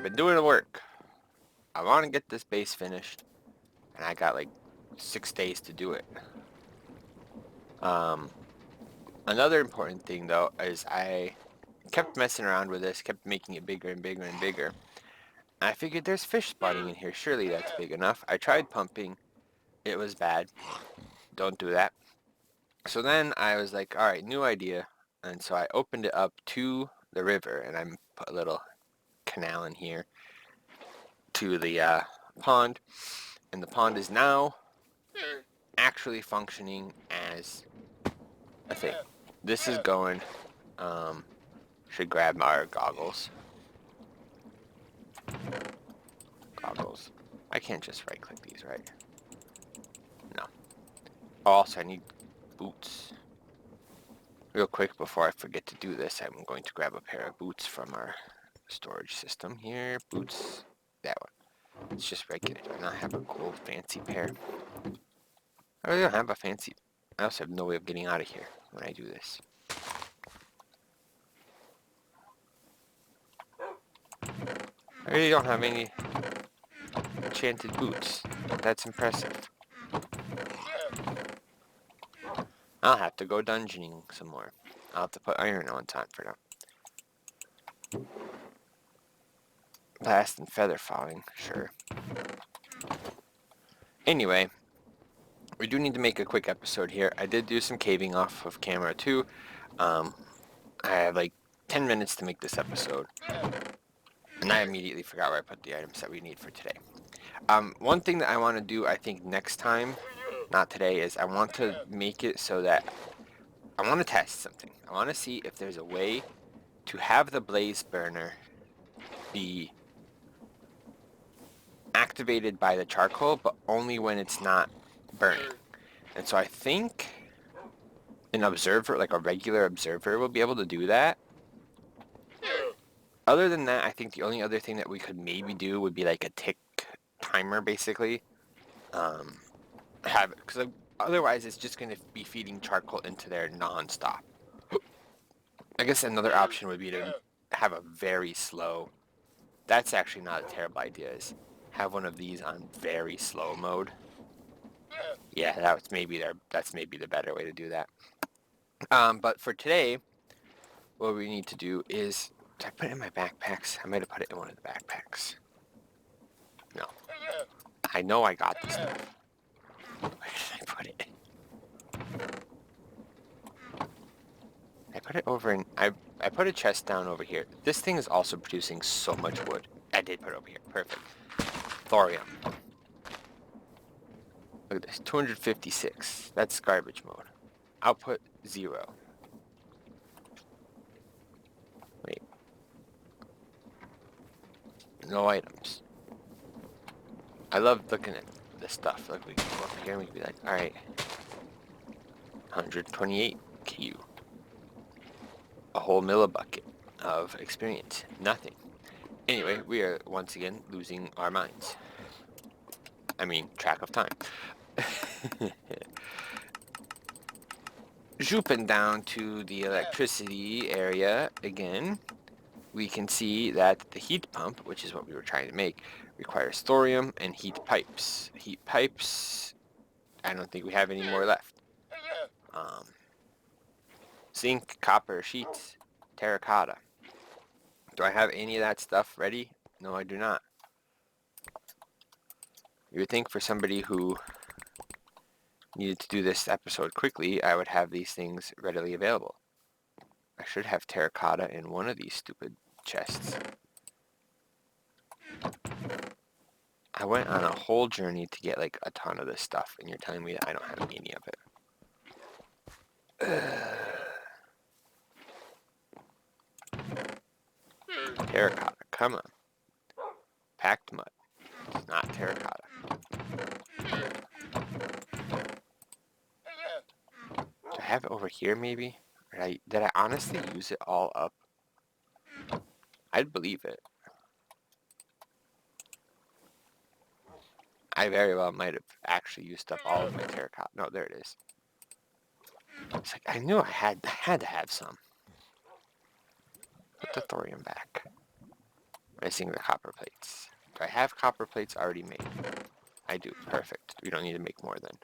I've been doing the work. I want to get this base finished, and I got like 6 days to do it. Another important thing though is I kept messing around with this, kept making it bigger and bigger and bigger. And I figured there's fish spawning in here. Surely that's big enough. I tried pumping. It was bad. Don't do that. So then I was like, all right, new idea. And so I opened it up to the river, and I put a little canal in here to the pond. And the pond is now actually functioning as a thing. This is going. Should grab our goggles. Goggles. I can't just right click these, right? No. Oh, also, I need boots. Real quick before I forget to do this, I'm going to grab a pair of boots from our storage system here. Boots. That one. It's just regular. Do I not have a cool fancy pair? I really don't have a fancy. I also have no way of getting out of here when I do this. I really don't have any enchanted boots. That's impressive. I'll have to go dungeoning some more. I'll have to put iron on top for now. Blast and feather falling, sure. Anyway, we do need to make a quick episode here. I did do some caving off of camera too. I have like 10 minutes to make this episode. And I immediately forgot where I put the items that we need for today. One thing that I want to do, I think next time, not today, is I want to make it so that I want to test something. I want to see if there's a way to have the blaze burner be activated by the charcoal, but only when it's not burning. And so I think an observer, like a regular observer, will be able to do that. Other than that, I think the only other thing that we could maybe do would be like a tick timer, basically. Have it, because otherwise it's just going to be feeding charcoal into there non-stop. I guess another option would be to have a very slow. That's actually not a terrible idea. Is have one of these on very slow mode. Yeah, that's maybe the better way to do that. But for today, what we need to do is, did I put it in my backpacks? I might have put it in one of the backpacks. No. I know I got this stuff. Where did I put it? I put it over in, I put a chest down over here. This thing is also producing so much wood. I did put it over here. Perfect. Thorium. Look at this. 256. That's garbage mode. Output 0. Wait. No items. I love looking at this stuff. Like we can go up here and we can be like, alright. 128 Q. A whole millibucket of experience. Nothing. Anyway, we are once again losing our minds. I mean, track of time. Zooping down to the electricity area again, we can see that the heat pump, which is what we were trying to make, requires thorium and heat pipes. Heat pipes, I don't think we have any more left. Zinc, copper, sheets, terracotta. Do I have any of that stuff ready? No, I do not. You would think for somebody who needed to do this episode quickly, I would have these things readily available. I should have terracotta in one of these stupid chests. I went on a whole journey to get like a ton of this stuff, and you're telling me that I don't have any of it. Terracotta, come on. Packed mud. It's not terracotta. Do I have it over here maybe? Or did I honestly use it all up? I'd believe it. I very well might have actually used up all of my terracotta. No, there it is. It's like I knew I had to have some. Put the thorium back. Missing the copper plates. Do I have copper plates already made? I do. Perfect. We don't need to make more then.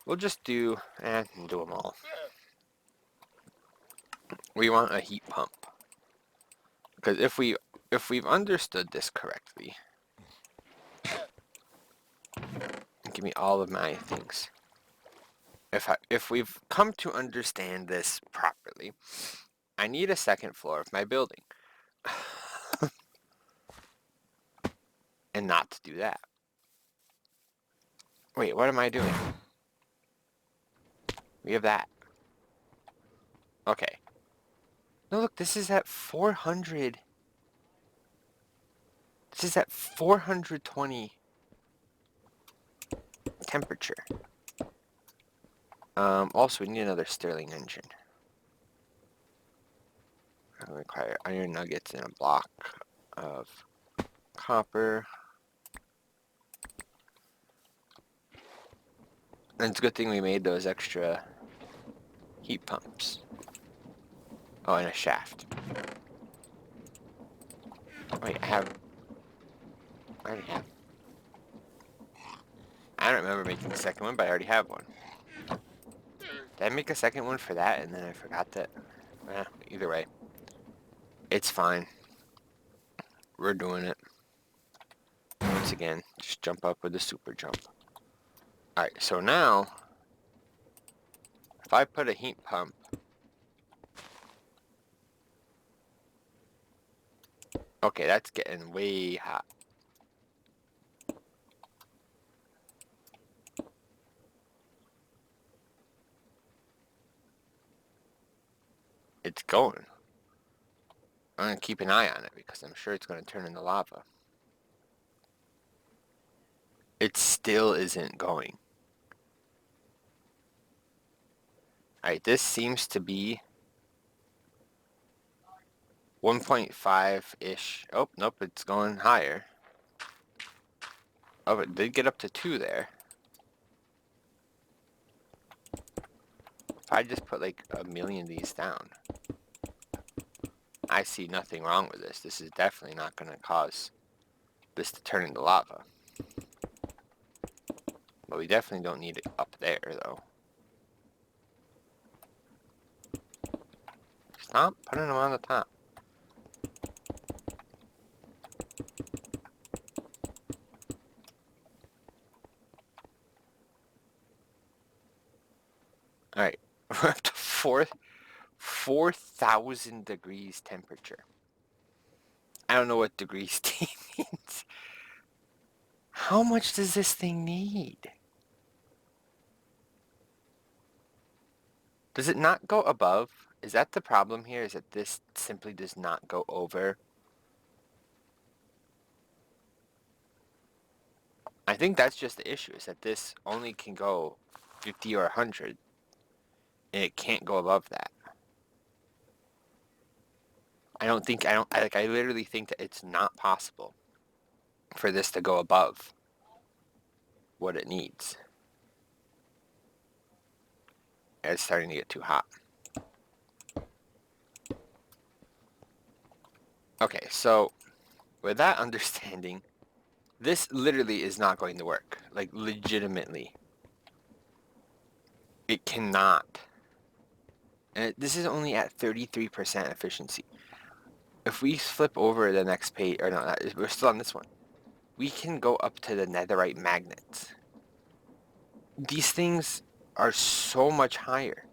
We'll just do them all. We want a heat pump. Because if we've understood this correctly, give me all of my things. If we've come to understand this properly, I need a second floor of my building. And not to do that. Wait, what am I doing? We have that. Okay. No, look, this is at 400. This is at 420 temperature. Also, we need another Stirling engine. I require iron nuggets and a block of copper. And it's a good thing we made those extra heat pumps. Oh, and a shaft. Wait, I already have. I don't remember making the second one, but I already have one. Did I make a second one for that and then I forgot that? Either way. It's fine. We're doing it. Once again, just jump up with the super jump. Alright, so now, if I put a heat pump, okay, that's getting way hot. It's going. I'm going to keep an eye on it because I'm sure it's going to turn into lava. It still isn't going. Alright, this seems to be 1.5-ish. Oh, nope, it's going higher. Oh, it did get up to 2 there. If I just put like a million of these down, I see nothing wrong with this. This is definitely not going to cause this to turn into lava. But we definitely don't need it up there, though. Stop putting them on the top. Alright, we're up to 4,000 degrees temperature. I don't know what degrees T means. How much does this thing need? Does it not go above? Is that the problem here? Is that this simply does not go over? I think that's just the issue, is that this only can go 50 or 100, and it can't go above that. I literally think that it's not possible for this to go above what it needs. It's starting to get too hot. Okay, so with that understanding, this literally is not going to work. Like, legitimately. It cannot. And this is only at 33% efficiency. If we flip over the next page, or no, we're still on this one. We can go up to the netherite magnets. These things are so much higher.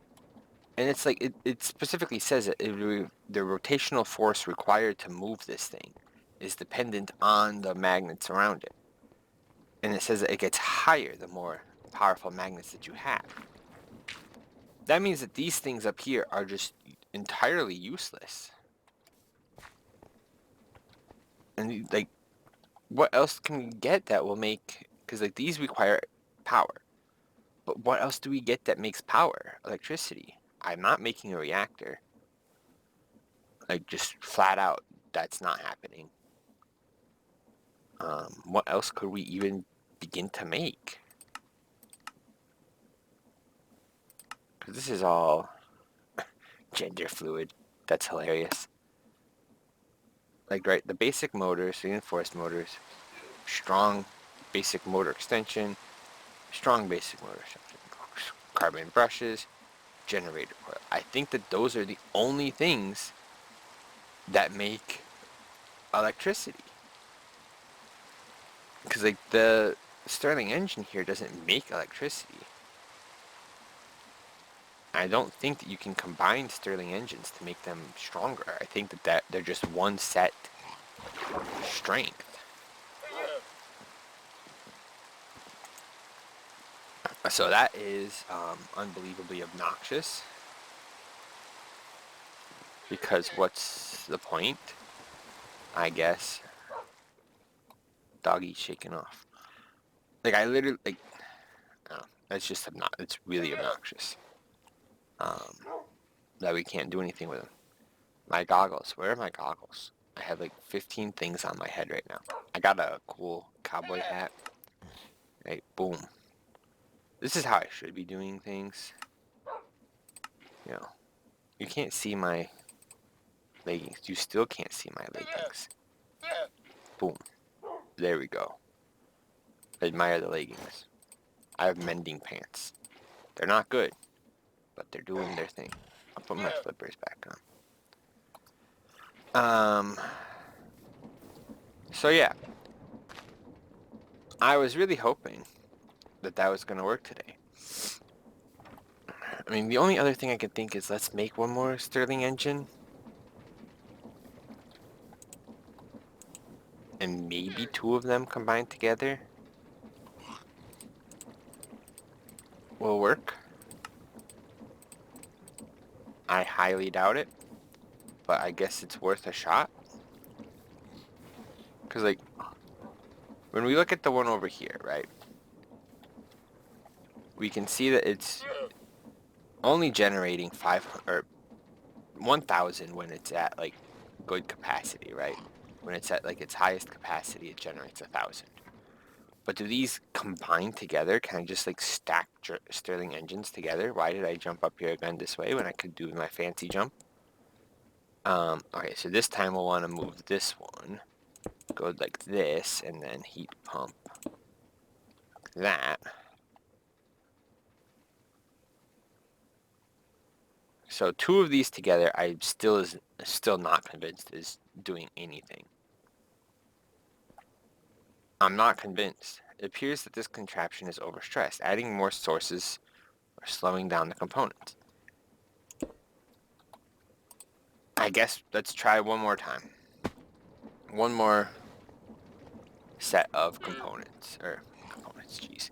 And it's like, it specifically says that the rotational force required to move this thing is dependent on the magnets around it. And it says that it gets higher the more powerful magnets that you have. That means that these things up here are just entirely useless. And like, what else can we get that will make, because like these require power. But what else do we get that makes power? Electricity. I'm not making a reactor. Like, just flat out, that's not happening. What else could we even begin to make? Because this is all gender fluid. That's hilarious. like, right, the basic motors, reinforced motors, strong basic motor extension, strong basic motor extension, carbon brushes, generator coil. I think that those are the only things that make electricity. Because like the Stirling engine here doesn't make electricity. I don't think that you can combine Stirling engines to make them stronger. I think that they're just one set strength. So that is unbelievably obnoxious. Because what's the point? I guess. Doggy shaking off. Like I literally like. Oh, that's just it's really obnoxious. That we can't do anything with them. My goggles. Where are my goggles? I have like 15 things on my head right now. I got a cool cowboy hat. Right, boom. This is how I should be doing things. You know, you can't see my leggings. You still can't see my leggings. Boom. There we go. Admire the leggings. I have mending pants. They're not good, but they're doing their thing. I'll put my flippers back on. So yeah, I was really hoping that was going to work today. I mean, the only other thing I could think is let's make one more Stirling engine. And maybe two of them combined together will work. I highly doubt it, but I guess it's worth a shot. Because, like, when we look at the one over here, right, we can see that it's only generating 500 or 1,000 when it's at, like, good capacity, right? When it's at, like, its highest capacity, it generates 1,000. But do these combine together? Can I just, like, stack Stirling engines together? Why did I jump up here again this way when I could do my fancy jump? Okay, so this time we'll want to move this one. Go like this, and then heat pump like that. So two of these together, I still not convinced is doing anything. I'm not convinced. It appears that this contraption is overstressed, adding more sources or slowing down the components. I guess let's try one more time. One more set of components, jeez.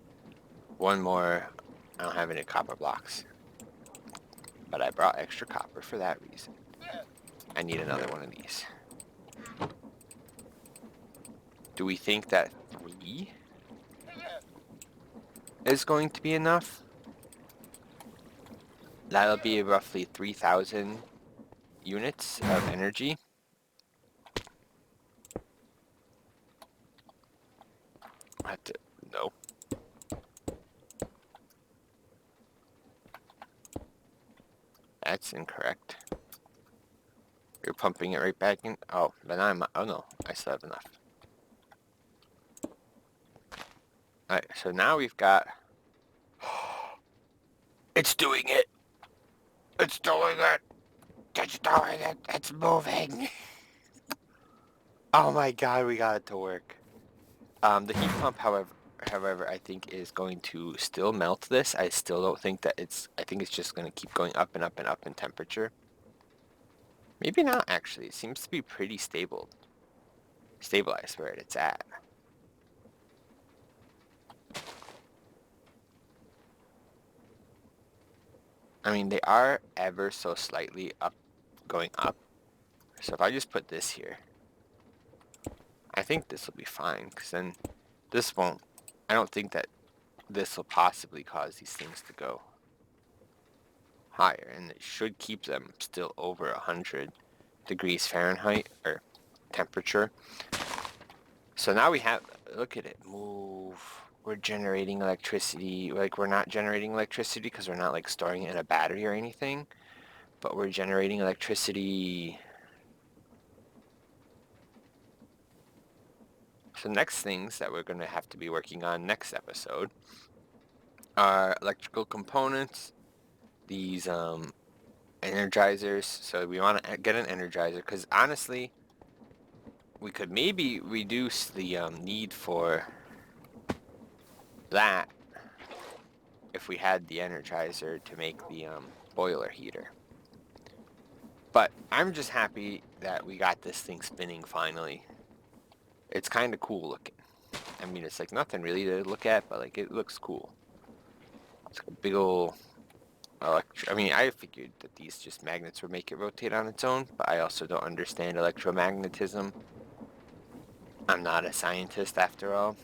One more, I don't have any copper blocks, but I brought extra copper for that reason. I need another one of these. Do we think that 3 is going to be enough? That'll be roughly 3,000 units of energy. No. That's incorrect. You're pumping it right back in. Oh, then oh no, I still have enough. Alright, so now we've got... It's doing it! It's doing it! It's doing it! It's moving! Oh my god, we got it to work. The heat pump, however, I think is going to still melt this. I still don't think that I think it's just going to keep going up and up and up in temperature. Maybe not, actually. It seems to be pretty stabilized where it's at. I mean, they are ever so slightly going up. So if I just put this here, I think this will be fine, because then this won't, I don't think that this will possibly cause these things to go higher, and it should keep them still over 100 degrees Fahrenheit, or temperature. So now we have, look at it, move. We're generating electricity. Like, we're not generating electricity because we're not, like, storing it in a battery or anything. But we're generating electricity. So next things that we're going to have to be working on next episode are electrical components, these energizers. So we want to get an energizer because honestly, we could maybe reduce the need for that if we had the energizer to make the boiler heater. But I'm just happy that we got this thing spinning finally. It's kind of cool looking. I mean, it's like nothing really to look at, but like it looks cool. It's like a big old I mean, I figured that these just magnets would make it rotate on its own, but I also don't understand electromagnetism. I'm not a scientist after all.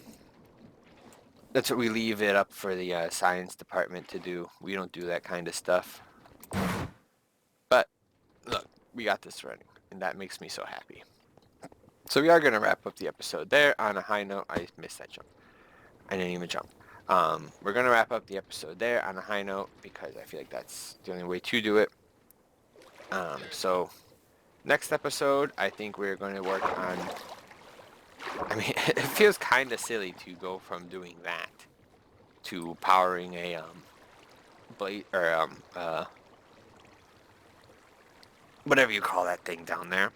That's what we leave it up for the science department to do. We don't do that kind of stuff. But look, we got this running, and that makes me so happy. So we are going to wrap up the episode there on a high note. I missed that jump. I didn't even jump. We're going to wrap up the episode there on a high note because I feel like that's the only way to do it. So next episode, I think we're going to work on... I mean, it feels kind of silly to go from doing that to powering a blade or whatever you call that thing down there,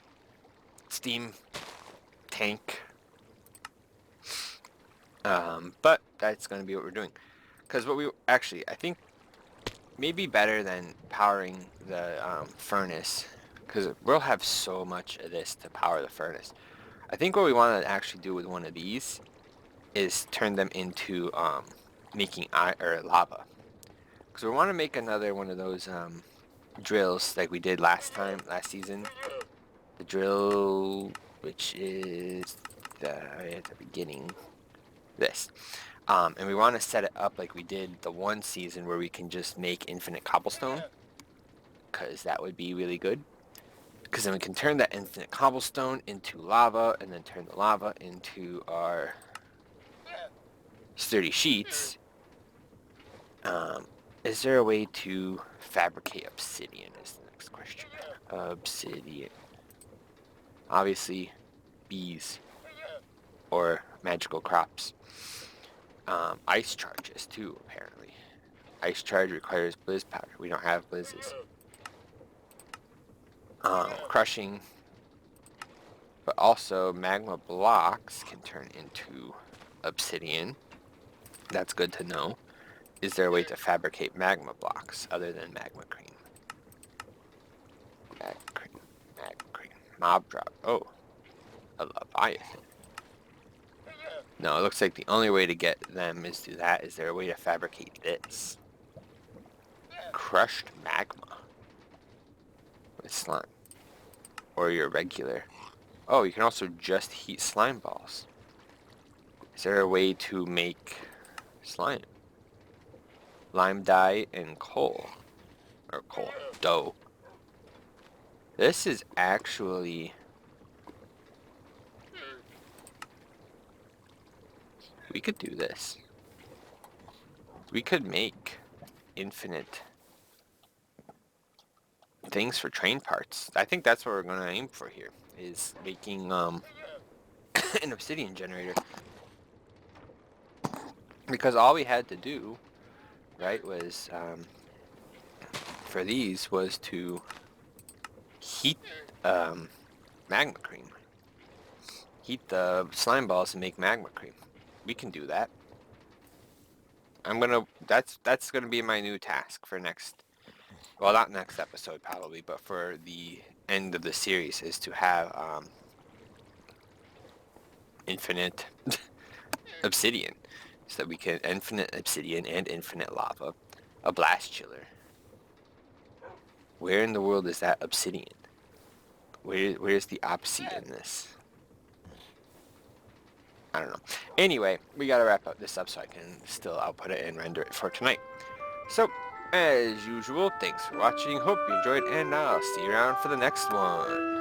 steam tank. But that's going to be what we're doing, because what we actually, I think, maybe better than powering the furnace, because we'll have so much of this to power the furnace. I think what we want to actually do with one of these is turn them into making lava, because we want to make another one of those drills like we did last season. The drill, which is at the beginning, this. And we want to set it up like we did the one season where we can just make infinite cobblestone, because that would be really good. Because then we can turn that infinite cobblestone into lava, and then turn the lava into our sturdy sheets. Is there a way to fabricate obsidian is the next question. Obsidian. Obviously, bees or magical crops. Ice charges too, apparently. Ice charge requires blizz powder. We don't have blizzes. Crushing. But also magma blocks can turn into obsidian. That's good to know. Is there a way to fabricate magma blocks other than magma cream? Magma cream. Magma cream. Mob drop. Oh. A Leviathan. No, it looks like the only way to get them is to that. Is there a way to fabricate this? Crushed magma. With slime. Or your regular. Oh, you can also just heat slime balls. Is there a way to make slime? Lime dye and coal. Or coal. Dough. This is actually... We could do this. We could make infinite things for train parts. I think that's what we're going to aim for here, is making an obsidian generator. Because all we had to do, right, was for these was to heat magma cream. Heat the slime balls and make magma cream. We can do that. That's gonna be my new task for next, well, not next episode probably, but for the end of the series, is to have infinite obsidian, so that we can infinite obsidian and infinite lava, a blast chiller. Where in the world is that obsidian? Where's the obsi in this? I don't know. Anyway, we gotta wrap up this up so I can still output it and render it for tonight. So, as usual, thanks for watching. Hope you enjoyed, and I'll see you around for the next one.